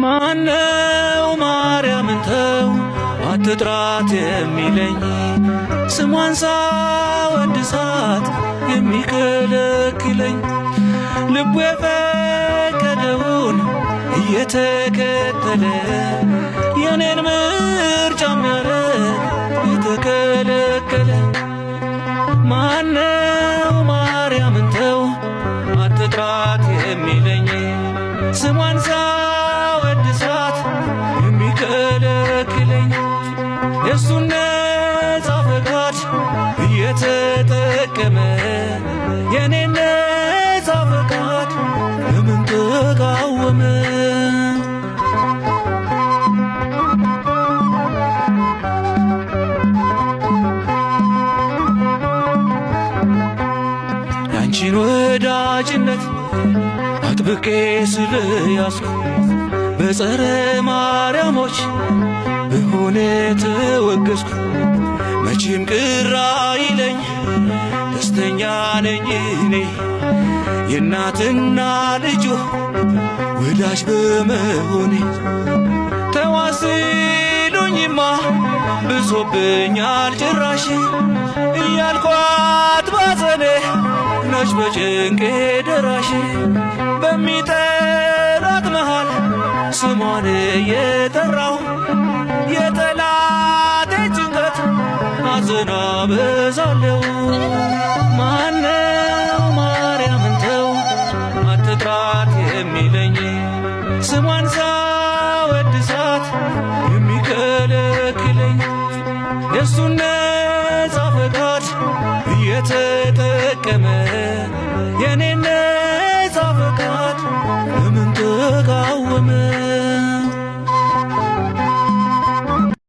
ማነው ማርያምን ተው አትጥራት የሚለኝ ስሟን ሳወድሳት የሚከለክለኝ ልቡ የፈቀደውን እየተከተለ የኔን ምርጫ የሚያረግ የተከለከለ ማነው ማርያምን ተው አትጥራት የሚለኝ ስሟን ሳወድሳት የሚከለክለኝ የእሱን ነፃ ፈቃድ እየተጠቀመ የኔን ነፃ ፈቃድ ለምን ተቃወመ? ያንቺን ወዳጅነት አጥብቄ ስለያዝኩ በጸረ ማርያሞች በሆነ ተወገዝኩ። መቼም ቅር አይለኝ ደስተኛ ነኝ እኔ የእናትና ልጁ ወዳጅ በመሆኔ። ተዋስሉኝማ ብሶብኛል ጭራሽ እያልኳት ባዘኔ ነች በጭንቄ ደራሽ በሚጠራት መሃል ስሟን የጠራው የጠላቴ ጭንቀት ሐዘን አበዛለሁ። ማነው ማርያምን ተው አትጥራት የሚለኝ ስሟን ሳወድሳት የሚከለክለኝ የእሱን ነፃ ፈቃድ እየተጠቀመ የኔን ነፃ ፈቃድ ለምን ተቃወመ?